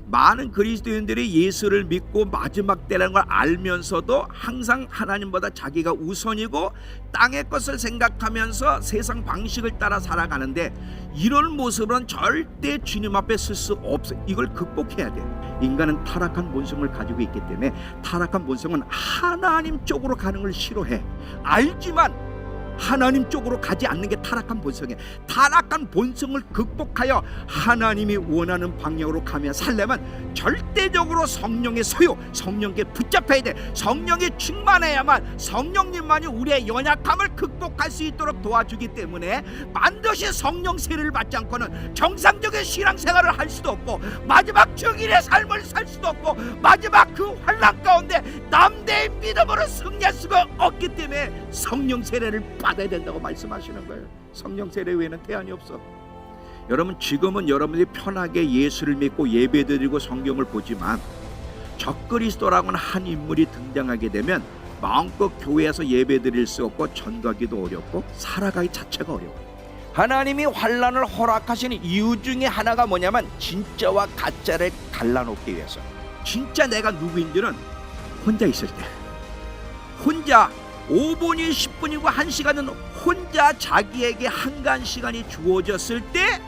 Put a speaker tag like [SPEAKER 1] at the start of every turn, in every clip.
[SPEAKER 1] 많은 그리스도인들이 예수를 믿고 마지막 때라는 걸 알면서도 항상 하나님보다 자기가 우선이고 땅의 것을 생각하면서 세상 방식을 따라 살아가는데, 이런 모습은 절대 주님 앞에 설 수 없어. 이걸 극복해야 돼. 인간은 타락한 본성을 가지고 있기 때문에 타락한 본성은 하나님 쪽으로 가는 걸 싫어해. 알지만 하나님 쪽으로 가지 않는 게 타락한 본성이에요. 타락한 본성을 극복하여 하나님이 원하는 방향으로 가며 살려면 절대적으로 성령의 소유, 성령께 붙잡혀야 돼. 성령이 충만해야만 성령님만이 우리의 연약함을 극복할 수 있도록 도와주기 때문에 반드시 성령 세례를 받지 않고는 정상적인 신앙생활을 할 수도 없고, 마지막 증인의 삶을 살 수도 없고, 마지막 그 환난 가운데 남대의 믿음으로 승리할 수가 없기 때문에 성령 세례를 받아야 된다고 말씀하시는 거예요. 성령 세례 외에는 대안이 없어. 여러분, 지금은 여러분이 편하게 예수를 믿고 예배드리고 성경을 보지만 적그리스도라고는 한 인물이 등장하게 되면 마음껏 교회에서 예배드릴 수 없고 전도하기도 어렵고 살아가기 자체가 어려워요. 하나님이 환난을 허락하시는 이유 중에 하나가 뭐냐면 진짜와 가짜를 갈라놓기 위해서. 진짜 내가 누구인지는 혼자 있을 때, 혼자 5분이 10분이고 1시간은 혼자 자기에게 한가한 시간이 주어졌을 때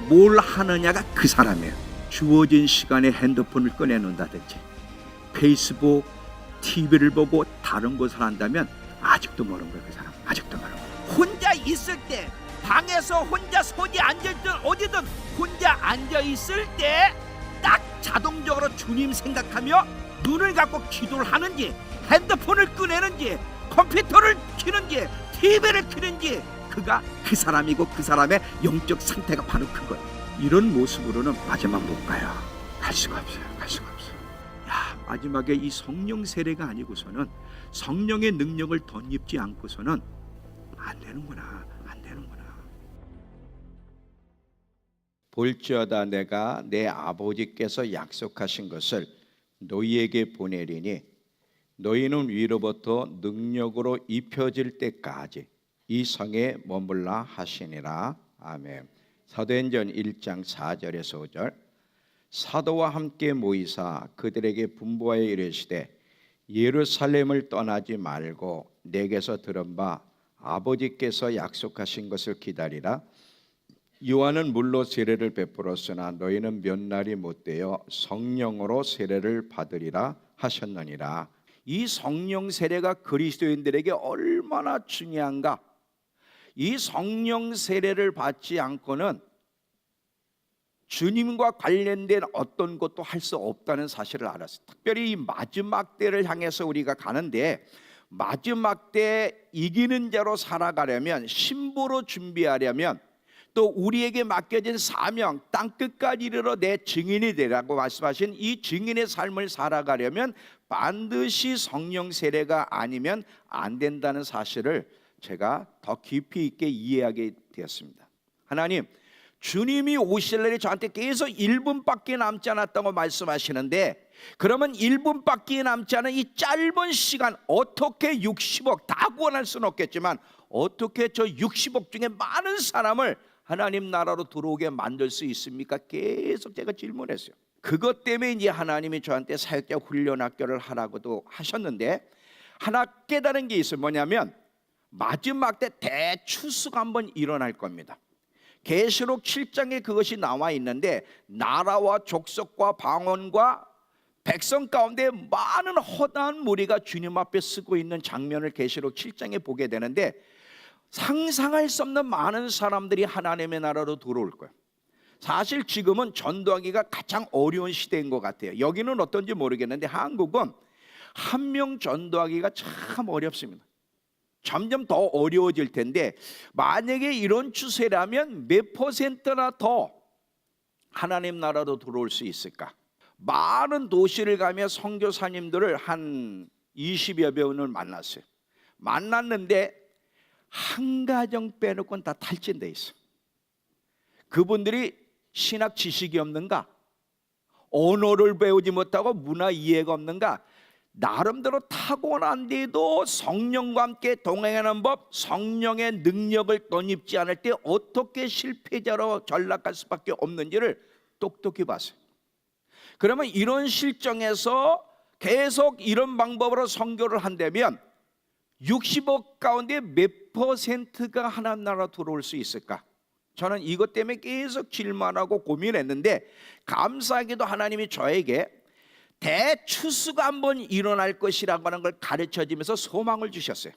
[SPEAKER 1] 뭘 하느냐가 그 사람이에요. 주어진 시간에 핸드폰을 꺼내놓는다든지 페이스북, TV를 보고 다른 것을 한다면 아직도 모르는 거예요. 그 사람 아직도 모르는 거예요. 혼자 있을 때, 방에서 혼자 어디 앉아있든 어디든 혼자 앉아있을 때 딱 자동적으로 주님 생각하며 눈을 감고 기도를 하는지, 핸드폰을 꺼내는지, 컴퓨터를 켜는지, TV를 켜는지, 그가 그 사람이고 그 사람의 영적 상태가 바로 그거예요. 이런 모습으로는 마지막 못 가요. 갈 수가 없어요. 갈 수가 없어요. 야, 마지막에 이 성령 세례가 아니고서는, 성령의 능력을 덧입지 않고서는 안 되는구나. 안 되는구나.
[SPEAKER 2] 볼지어다 내가 내 아버지께서 약속하신 것을 너희에게 보내리니 너희는 위로부터 능력으로 입혀질 때까지 이 성에 머물라 하시니라. 아멘. 사도행전 1장 4절에서 5절. 사도와 함께 모이사 그들에게 분부하여 이르시되 예루살렘을 떠나지 말고 내게서 들은 바 아버지께서 약속하신 것을 기다리라. 요한은 물로 세례를 베풀었으나 너희는 몇 날이 못되어 성령으로 세례를 받으리라 하셨느니라. 이 성령 세례가 그리스도인들에게 얼마나 중요한가. 이 성령 세례를 받지 않고는 주님과 관련된 어떤 것도 할 수 없다는 사실을 알았어요. 특별히 이 마지막 때를 향해서 우리가 가는데, 마지막 때 이기는 자로 살아가려면, 신부로 준비하려면, 또 우리에게 맡겨진 사명, 땅끝까지 이르러 내 증인이 되라고 말씀하신 이 증인의 삶을 살아가려면 반드시 성령 세례가 아니면 안 된다는 사실을 제가 더 깊이 있게 이해하게 되었습니다. 하나님, 주님이 오실 날이 저한테 계속 1분밖에 남지 않았다고 말씀하시는데, 그러면 1분밖에 남지 않은 이 짧은 시간 어떻게 60억 다 구원할 수는 없겠지만 어떻게 저 60억 중에 많은 사람을 하나님 나라로 들어오게 만들 수 있습니까? 계속 제가 질문했어요. 그것 때문에 이제 하나님이 저한테 사역자 훈련 학교를 하라고도 하셨는데, 하나 깨달은 게 있어요. 뭐냐면 마지막 때 대추수가 한번 일어날 겁니다. 계시록 7장에 그것이 나와 있는데, 나라와 족속과 방언과 백성 가운데 많은 허다한 무리가 주님 앞에 서고 있는 장면을 계시록 7장에 보게 되는데, 상상할 수 없는 많은 사람들이 하나님의 나라로 들어올 거예요. 사실 지금은 전도하기가 가장 어려운 시대인 것 같아요. 여기는 어떤지 모르겠는데 한국은 한 명 전도하기가 참 어렵습니다. 점점 더 어려워질 텐데, 만약에 이런 추세라면 몇 퍼센트나 더 하나님 나라로 들어올 수 있을까? 많은 도시를 가며 선교사님들을 한 20여 명을 만났어요. 만났는데 한 가정 빼놓고는 다 탈진돼 있어. 그분들이 신학 지식이 없는가? 언어를 배우지 못하고 문화 이해가 없는가? 나름대로 타고난데도 성령과 함께 동행하는 법, 성령의 능력을 덧입지 않을 때 어떻게 실패자로 전락할 수밖에 없는지를 똑똑히 봤어요. 그러면 이런 실정에서 계속 이런 방법으로 선교를 한다면 60억 가운데 몇 퍼센트가 하나님 나라 들어올 수 있을까? 저는 이것 때문에 계속 질문하고 고민했는데, 감사하게도 하나님이 저에게 대추수가 한번 일어날 것이라고 하는 걸 가르쳐주면서 소망을 주셨어요.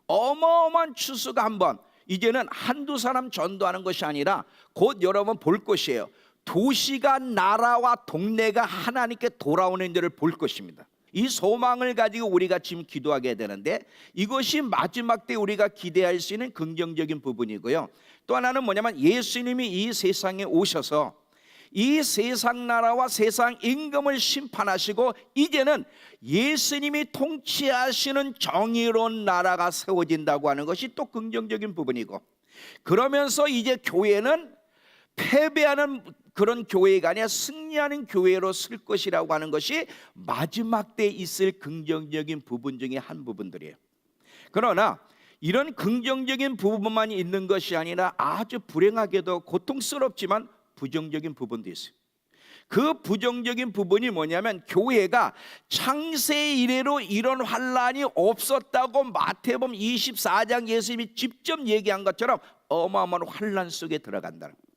[SPEAKER 2] 어마어마한 추수가 한번, 이제는 한두 사람 전도하는 것이 아니라 곧 여러분 볼 것이에요. 도시가, 나라와 동네가 하나님께 돌아오는 일을 볼 것입니다. 이 소망을 가지고 우리가 지금 기도하게 되는데, 이것이 마지막 때 우리가 기대할 수 있는 긍정적인 부분이고요. 또 하나는 뭐냐면, 예수님이 이 세상에 오셔서 이 세상 나라와 세상 임금을 심판하시고 이제는 예수님이 통치하시는 정의로운 나라가 세워진다고 하는 것이 또 긍정적인 부분이고, 그러면서 이제 교회는 패배하는 그런 교회가 아니라 승리하는 교회로 쓸 것이라고 하는 것이 마지막 때 있을 긍정적인 부분 중에 한 부분들이에요. 그러나 이런 긍정적인 부분만 있는 것이 아니라 아주 불행하게도 고통스럽지만 부정적인 부분도 있어요. 그 부정적인 부분이 뭐냐면, 교회가 창세 이래로 이런 환란이 없었다고 마태복음 24장 예수님이 직접 얘기한 것처럼 어마어마한 환란 속에 들어간다는 거예요.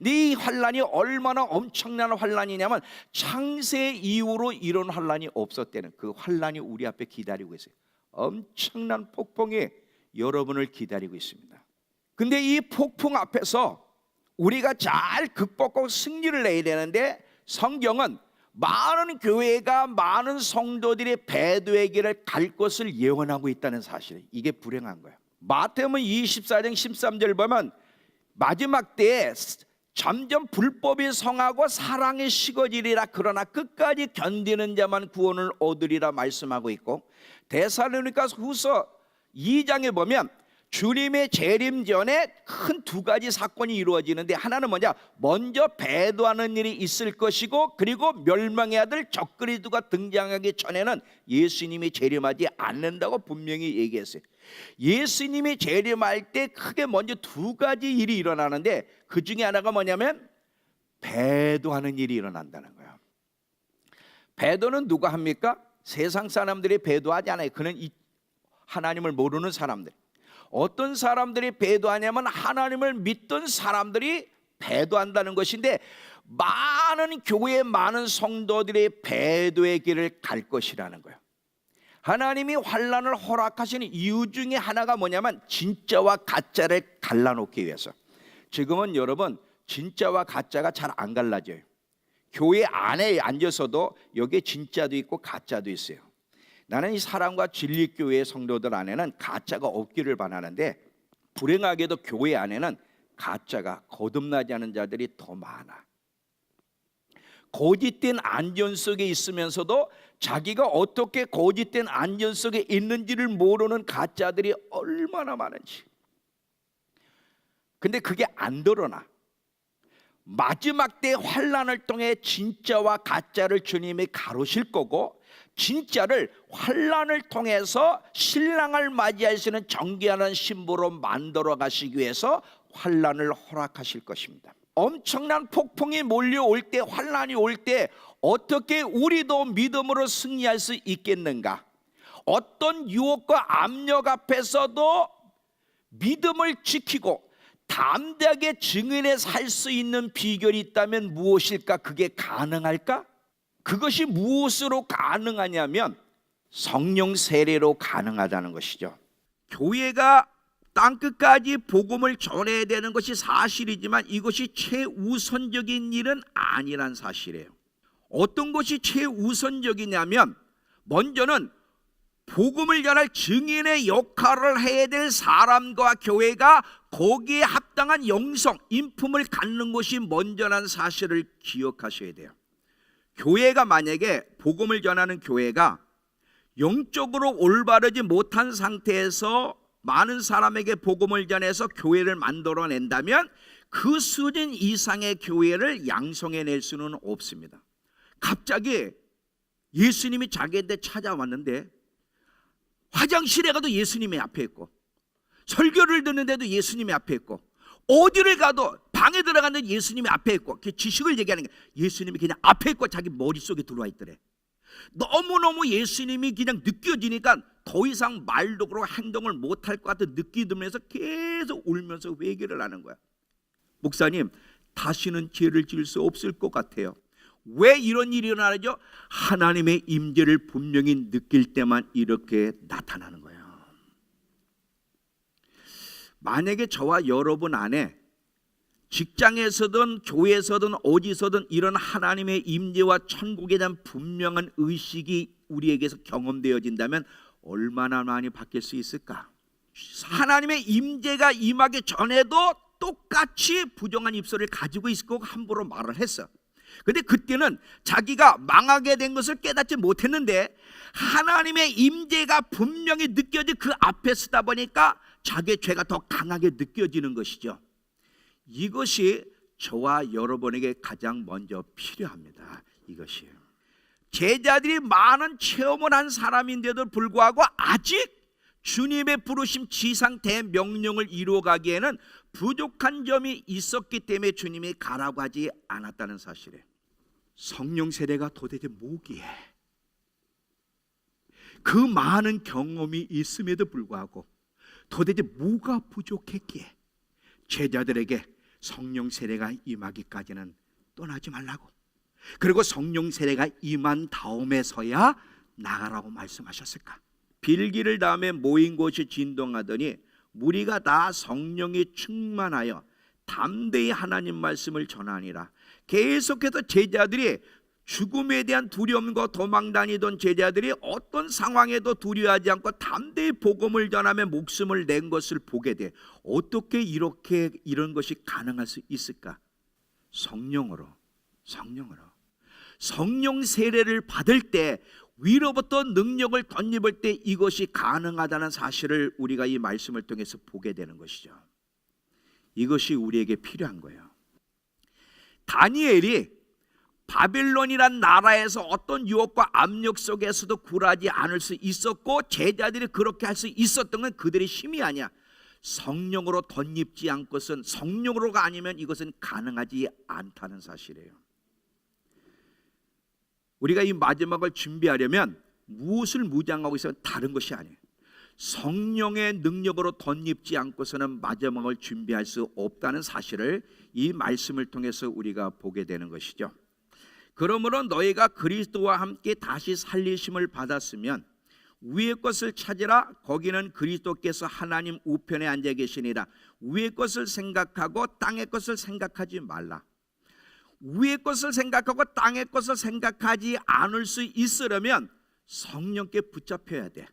[SPEAKER 2] 이 환란이 얼마나 엄청난 환란이냐면, 창세 이후로 이런 환란이 없었다는, 그 환란이 우리 앞에 기다리고 있어요. 엄청난 폭풍이 여러분을 기다리고 있습니다. 근데 이 폭풍 앞에서 우리가 잘 극복하고 승리를 내야 되는데, 성경은 많은 교회가, 많은 성도들이 배도의 길을 갈 것을 예언하고 있다는 사실, 이게 불행한 거예요. 마태복음 24장 13절 보면, 마지막 때에 점점 불법이 성하고 사랑이 식어지리라, 그러나 끝까지 견디는 자만 구원을 얻으리라 말씀하고 있고, 데살로니가서 후서 2장에 보면 주님의 재림 전에 큰 두 가지 사건이 이루어지는데, 하나는 뭐냐, 먼저 배도하는 일이 있을 것이고, 그리고 멸망의 아들 적그리스도가 등장하기 전에는 예수님이 재림하지 않는다고 분명히 얘기했어요. 예수님이 재림할 때 크게 먼저 두 가지 일이 일어나는데, 그 중에 하나가 뭐냐면 배도하는 일이 일어난다는 거예요. 배도는 누가 합니까? 세상 사람들이 배도하지 않아요. 그는 하나님을 모르는 사람들. 어떤 사람들이 배도하냐면, 하나님을 믿던 사람들이 배도한다는 것인데, 많은 교회의 많은 성도들이 배도의 길을 갈 것이라는 거예요. 하나님이 환란을 허락하시는 이유 중에 하나가 뭐냐면, 진짜와 가짜를 갈라놓기 위해서. 지금은 여러분, 진짜와 가짜가 잘 안 갈라져요. 교회 안에 앉아서도 여기에 진짜도 있고 가짜도 있어요. 나는 이 사랑과 진리교회의 성도들 안에는 가짜가 없기를 바라는데, 불행하게도 교회 안에는 가짜가, 거듭나지 않은 자들이 더 많아. 거짓된 안전 속에 있으면서도 자기가 어떻게 거짓된 안전 속에 있는지를 모르는 가짜들이 얼마나 많은지. 근데 그게 안 드러나. 마지막 때 환란을 통해 진짜와 가짜를 주님이 가르실 거고, 진짜를 환란을 통해서 신랑을 맞이하시는 정결한 신부로 만들어 가시기 위해서 환란을 허락하실 것입니다. 엄청난 폭풍이 몰려올 때, 환란이 올 때 어떻게 우리도 믿음으로 승리할 수 있겠는가? 어떤 유혹과 압력 앞에서도 믿음을 지키고 담대하게 증인에 살 수 있는 비결이 있다면 무엇일까? 그게 가능할까? 그것이 무엇으로 가능하냐면 성령 세례로 가능하다는 것이죠.
[SPEAKER 1] 교회가 땅끝까지 복음을 전해야 되는 것이 사실이지만, 이것이 최우선적인 일은 아니란 사실이에요. 어떤 것이 최우선적이냐면, 먼저는 복음을 전할 증인의 역할을 해야 될 사람과 교회가 거기에 합당한 영성, 인품을 갖는 것이 먼저라는 사실을 기억하셔야 돼요. 교회가 만약에, 복음을 전하는 교회가 영적으로 올바르지 못한 상태에서 많은 사람에게 복음을 전해서 교회를 만들어낸다면, 그 수준 이상의 교회를 양성해낼 수는 없습니다. 갑자기 예수님이 자기한테 찾아왔는데 화장실에 가도 예수님이 앞에 있고, 설교를 듣는데도 예수님이 앞에 있고, 어디를 가도 방에 들어갔는데 예수님이 앞에 있고, 그 지식을 얘기하는 게 예수님이 그냥 앞에 있고 자기 머릿속에 들어와 있더래. 너무너무 예수님이 그냥 느껴지니까 더 이상 말도 그러고 행동을 못할 것 같은 느낌이 들면서 계속 울면서 회개를 하는 거야. 목사님, 다시는 죄를 지을 수 없을 것 같아요. 왜 이런 일이 일어나죠? 하나님의 임재를 분명히 느낄 때만 이렇게 나타나는 거예요. 만약에 저와 여러분 안에 직장에서든 교회에서든 어디서든 이런 하나님의 임재와 천국에 대한 분명한 의식이 우리에게서 경험되어진다면 얼마나 많이 바뀔 수 있을까? 하나님의 임재가 임하기 전에도 똑같이 부정한 입술을 가지고 있고 함부로 말을 했어. 근데 그때는 자기가 망하게 된 것을 깨닫지 못했는데 하나님의 임재가 분명히 느껴지 그 앞에 서다 보니까 자기의 죄가 더 강하게 느껴지는 것이죠. 이것이 저와 여러분에게 가장 먼저 필요합니다. 이것이에요. 제자들이 많은 체험을 한 사람인데도 불구하고 아직 주님의 부르심 지상 대명령을 이루어가기에는 부족한 점이 있었기 때문에 주님이 가라고 하지 않았다는 사실이에요. 성령 세례가 도대체 뭐기에? 그 많은 경험이 있음에도 불구하고 도대체 뭐가 부족했기에 제자들에게 성령 세례가 임하기까지는 떠나지 말라고, 그리고 성령 세례가 임한 다음에서야 나가라고 말씀하셨을까? 빌기를 다음에 모인 곳이 진동하더니 무리가 다 성령이 충만하여 담대히 하나님 말씀을 전하니라. 계속해서 제자들이 죽음에 대한 두려움과 도망 다니던 제자들이 어떤 상황에도 두려워하지 않고 담대히 복음을 전하며 목숨을 낸 것을 보게 돼. 어떻게 이렇게 이런 것이 가능할 수 있을까? 성령으로 성령 세례를 받을 때, 위로부터 능력을 덧입을 때 이것이 가능하다는 사실을 우리가 이 말씀을 통해서 보게 되는 것이죠. 이것이 우리에게 필요한 거예요. 다니엘이 바빌론이란 나라에서 어떤 유혹과 압력 속에서도 굴하지 않을 수 있었고, 제자들이 그렇게 할 수 있었던 건 그들의 힘이 아니야. 성령으로 덧입지 않고선, 성령으로가 아니면 이것은 가능하지 않다는 사실이에요. 우리가 이 마지막을 준비하려면 무엇을 무장하고 있으면 다른 것이 아니에요. 성령의 능력으로 덧입지 않고서는 마지막을 준비할 수 없다는 사실을 이 말씀을 통해서 우리가 보게 되는 것이죠. 그러므로 너희가 그리스도와 함께 다시 살리심을 받았으면 위의 것을 찾으라. 거기는 그리스도께서 하나님 우편에 앉아 계시니라. 위의 것을 생각하고 땅의 것을 생각하지 말라. 위의 것을 생각하고 땅의 것을 생각하지 않을 수 있으려면 성령께 붙잡혀야 돼.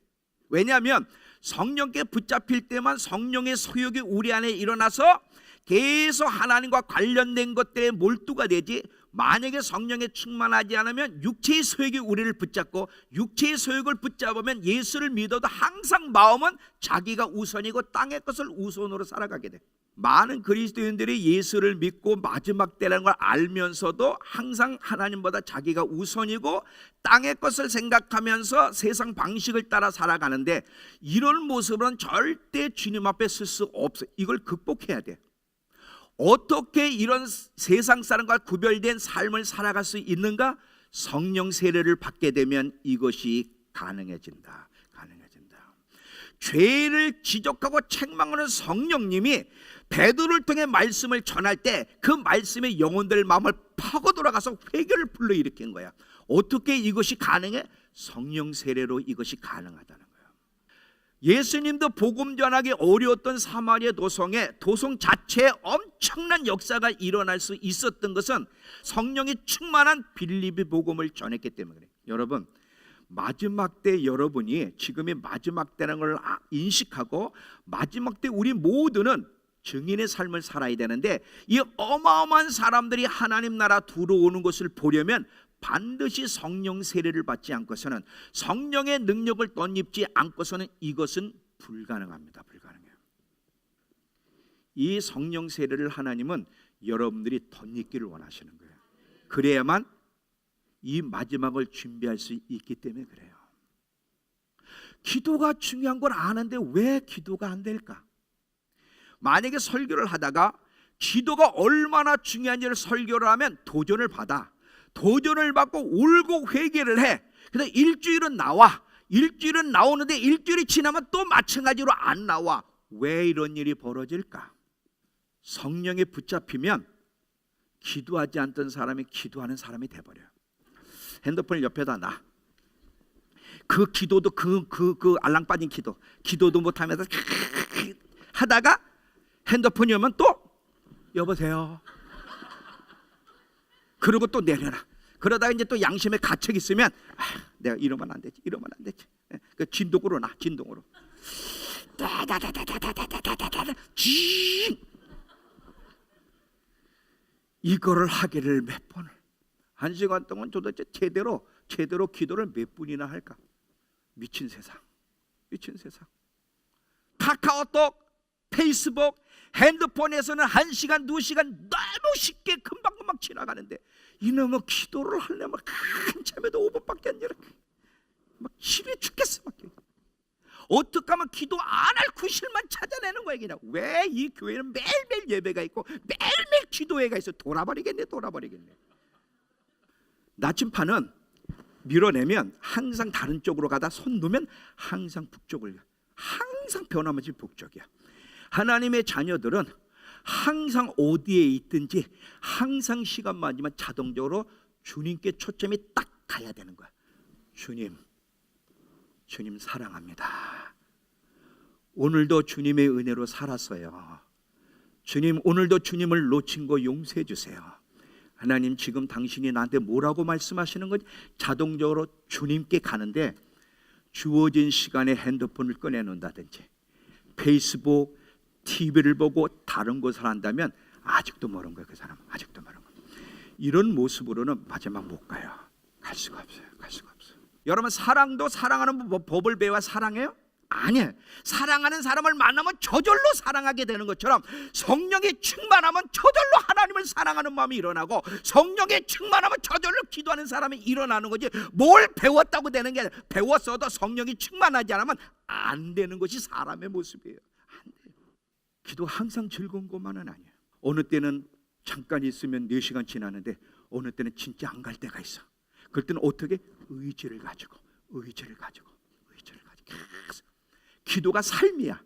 [SPEAKER 1] 왜냐하면 성령께 붙잡힐 때만 성령의 소욕이 우리 안에 일어나서 계속 하나님과 관련된 것들에 몰두가 되지, 만약에 성령에 충만하지 않으면 육체의 소욕이 우리를 붙잡고, 육체의 소욕을 붙잡으면 예수를 믿어도 항상 마음은 자기가 우선이고 땅의 것을 우선으로 살아가게 돼. 많은 그리스도인들이 예수를 믿고 마지막 때라는 걸 알면서도 항상 하나님보다 자기가 우선이고 땅의 것을 생각하면서 세상 방식을 따라 살아가는데, 이런 모습은 절대 주님 앞에 설 수 없어. 이걸 극복해야 돼. 어떻게 이런 세상 사람과 구별된 삶을 살아갈 수 있는가? 성령 세례를 받게 되면 이것이 가능해진다. 죄를 지적하고 책망하는 성령님이 베드로를 통해 말씀을 전할 때 그 말씀의 영혼들 마음을 파고 돌아가서 회개를 불러일으킨 거야. 어떻게 이것이 가능해? 성령 세례로 이것이 가능하다는 거야. 예수님도 복음 전하기 어려웠던 사마리아 도성 자체에 엄청난 역사가 일어날 수 있었던 것은 성령이 충만한 빌립이 복음을 전했기 때문에 그래요. 여러분, 마지막 때 여러분이 지금의 마지막 때라는 걸 인식하고 마지막 때 우리 모두는 증인의 삶을 살아야 되는데, 이 어마어마한 사람들이 하나님 나라 들어오는 것을 보려면 반드시 성령 세례를 받지 않고서는, 성령의 능력을 덧입지 않고서는 이것은 불가능합니다. 불가능해요. 이 성령 세례를 하나님은 여러분들이 덧입기를 원하시는 거예요. 그래야만 이 마지막을 준비할 수 있기 때문에 그래요. 기도가 중요한 걸 아는데 왜 기도가 안 될까? 만약에 설교를 하다가 기도가 얼마나 중요한지를 설교를 하면 도전을 받아. 도전을 받고 울고 회개를 해. 근데 일주일은 나와. 일주일은 나오는데 일주일이 지나면 또 마찬가지로 안 나와. 왜 이런 일이 벌어질까? 성령에 붙잡히면 기도하지 않던 사람이 기도하는 사람이 돼버려요. 핸드폰을 옆에다 놔. 그 기도도 그 알랑 빠진 기도도 못하면서 하다가 핸드폰이 오면 또 여보세요. 그리고 또 내려놔. 그러다가 이제 또 양심에 가책 있으면 내가 이러면 안 되지. 그 진동으로 놔. 진동으로. 이거를 하기를 몇 번을. 1시간 동안 도대체 제대로 기도를 몇 분이나 할까? 미친 세상. 카카오톡, 페이스북, 핸드폰에서는 1시간, 2시간 너무 쉽게 금방금방 지나가는데 이놈의 기도를 하려면 한참에도 5분밖에 안 되는 막 힘이 죽겠어. 어떻게 하면 기도 안 할 구실만 찾아내는 거야. 그냥 왜 이 교회는 매일매일 예배가 있고 매일매일 기도회가 있어. 돌아버리겠네. 나침판은 밀어내면 항상 다른 쪽으로 가다 손 놓으면 항상 북쪽을 가. 항상 변함없이 북쪽이야. 하나님의 자녀들은 항상 어디에 있든지 항상 시간 맞으면 자동적으로 주님께 초점이 딱 가야 되는 거야. 주님 사랑합니다. 오늘도 주님의 은혜로 살았어요. 주님, 오늘도 주님을 놓친 거 용서해 주세요. 하나님, 지금 당신이 나한테 뭐라고 말씀하시는 건지 자동적으로 주님께 가는데, 주어진 시간에 핸드폰을 꺼내놓는다든지 페이스북, TV를 보고 다른 것을 한다면 아직도 모르는 거예요. 그 사람은 아직도 모르는 거예요. 이런 모습으로는 마지막 못 가요. 갈 수가 없어요. 여러분, 사랑도 사랑하는 법을 배워 사랑해요? 아니에요. 사랑하는 사람을 만나면 저절로 사랑하게 되는 것처럼 성령에 충만하면 저절로 하나님을 사랑하는 마음이 일어나고, 성령에 충만하면 저절로 기도하는 사람이 일어나는 거지, 뭘 배웠다고 되는 게 아니라, 배웠어도 성령이 충만하지 않으면 안 되는 것이 사람의 모습이에요. 안 돼요. 기도 항상 즐거운 것만은 아니에요. 어느 때는 잠깐 있으면 4시간 지나는데 어느 때는 진짜 안 갈 때가 있어. 그럴 때는 어떻게? 의지를 가지고 계속. 기도가 삶이야.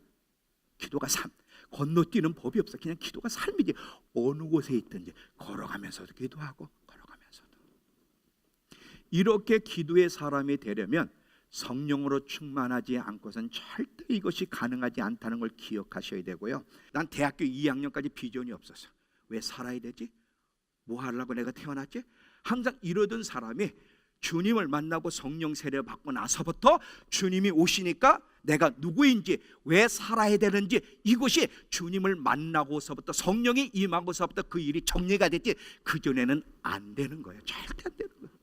[SPEAKER 1] 기도가 삶. 건너뛰는 법이 없어. 그냥 기도가 삶이지. 어느 곳에 있든지 걸어가면서도 기도하고, 이렇게 기도의 사람이 되려면 성령으로 충만하지 않고선 절대 이것이 가능하지 않다는 걸 기억하셔야 되고요. 난 대학교 2학년까지 비전이 없었어. 왜 살아야 되지? 뭐 하려고 내가 태어났지? 항상 이러던 사람이 주님을 만나고 성령 세례 받고 나서부터 주님이 오시니까 내가 누구인지, 왜 살아야 되는지, 이것이 주님을 만나고서부터, 성령이 임하고서부터 그 일이 정리가 됐지, 그전에는 안 되는 거예요. 절대 안 되는 거예요.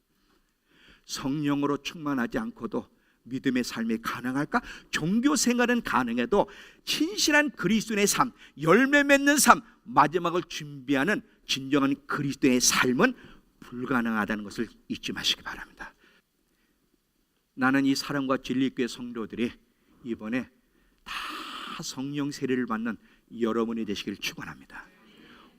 [SPEAKER 1] 성령으로 충만하지 않고도 믿음의 삶이 가능할까? 종교 생활은 가능해도 신실한 그리스도인의 삶, 열매 맺는 삶, 마지막을 준비하는 진정한 그리스도인의 삶은 불가능하다는 것을 잊지 마시기 바랍니다. 나는 이 사랑과 진리교회 성도들이 이번에 다 성령 세례를 받는 여러분이 되시길 축원합니다.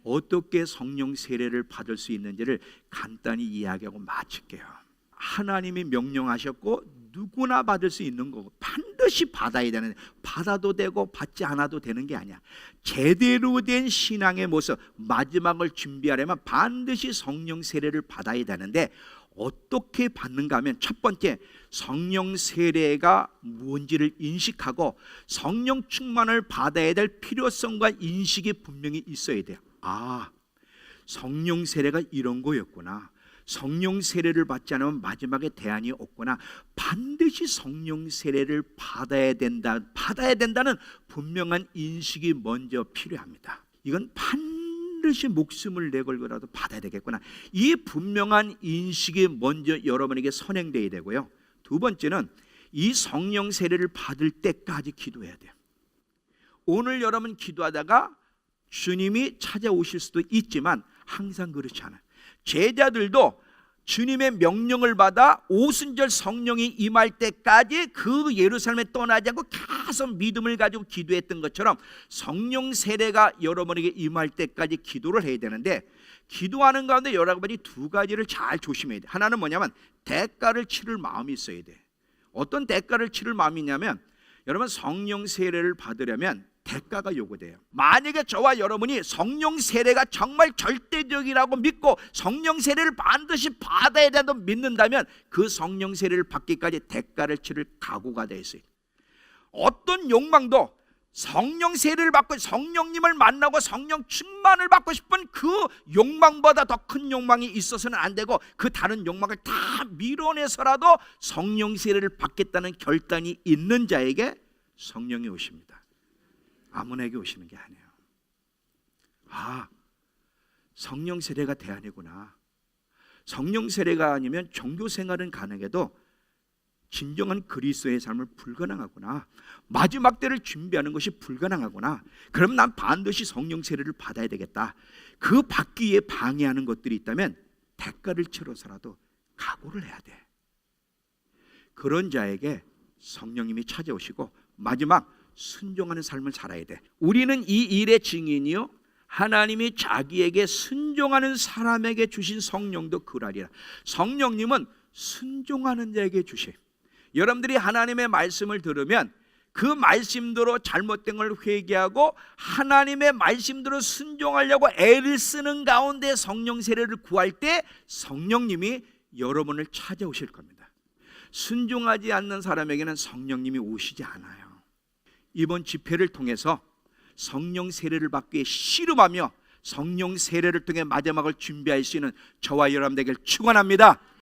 [SPEAKER 1] 어떻게 성령 세례를 받을 수 있는지를 간단히 이야기하고 마칠게요. 하나님이 명령하셨고 누구나 받을 수 있는 거고, 반드시 받아야 되는, 받아도 되고 받지 않아도 되는 게 아니야. 제대로 된 신앙의 모습, 마지막을 준비하려면 반드시 성령 세례를 받아야 되는데, 어떻게 받는가 하면, 첫 번째, 성령 세례가 무엇인지를 인식하고 성령 충만을 받아야 될 필요성과 인식이 분명히 있어야 돼요. 아, 성령 세례가 이런 거였구나. 성령 세례를 받지 않으면 마지막에 대안이 없구나. 반드시 성령 세례를 받아야 된다는 분명한 인식이 먼저 필요합니다. 이건 반드시 목숨을 내걸고라도 받아야 되겠구나. 이 분명한 인식이 먼저 여러분에게 선행되어야 되고요. 두 번째는 이 성령 세례를 받을 때까지 기도해야 돼요. 오늘 여러분 기도하다가 주님이 찾아오실 수도 있지만 항상 그렇지 않아요. 제자들도 주님의 명령을 받아 오순절 성령이 임할 때까지 그 예루살렘에 떠나지 않고 계속 믿음을 가지고 기도했던 것처럼 성령 세례가 여러분에게 임할 때까지 기도를 해야 되는데, 기도하는 가운데 여러분이 두 가지를 잘 조심해야 돼. 하나는 뭐냐면 대가를 치를 마음이 있어야 돼. 어떤 대가를 치를 마음이 있냐면, 여러분 성령 세례를 받으려면 대가가 요구돼요. 만약에 저와 여러분이 성령 세례가 정말 절대적이라고 믿고 성령 세례를 반드시 받아야 된다고 믿는다면 그 성령 세례를 받기까지 대가를 치를 각오가 되어 있어요. 어떤 욕망도 성령 세례를 받고 성령님을 만나고 성령 충만을 받고 싶은 그 욕망보다 더 큰 욕망이 있어서는 안 되고, 그 다른 욕망을 다 밀어내서라도 성령 세례를 받겠다는 결단이 있는 자에게 성령이 오십니다. 아무나에게 오시는 게 아니에요. 아, 성령 세례가 대안이구나. 성령 세례가 아니면 종교 생활은 가능해도 진정한 그리스도의 삶을 불가능하구나. 마지막 때를 준비하는 것이 불가능하구나. 그럼 난 반드시 성령 세례를 받아야 되겠다. 그 받기 위해 방해하는 것들이 있다면 대가를 치러서라도 각오를 해야 돼. 그런 자에게 성령님이 찾아오시고 마지막 순종하는 삶을 살아야 돼. 우리는 이 일의 증인이요, 하나님이 자기에게 순종하는 사람에게 주신 성령도 그러하리라. 성령님은 순종하는 자에게 주셔요. 여러분들이 하나님의 말씀을 들으면 그 말씀대로 잘못된 걸 회개하고 하나님의 말씀대로 순종하려고 애를 쓰는 가운데 성령 세례를 구할 때 성령님이 여러분을 찾아오실 겁니다. 순종하지 않는 사람에게는 성령님이 오시지 않아요. 이번 집회를 통해서 성령 세례를 받기 위해 씨름하며 성령 세례를 통해 마지막을 준비할 수 있는 저와 여러분 되길 축원합니다.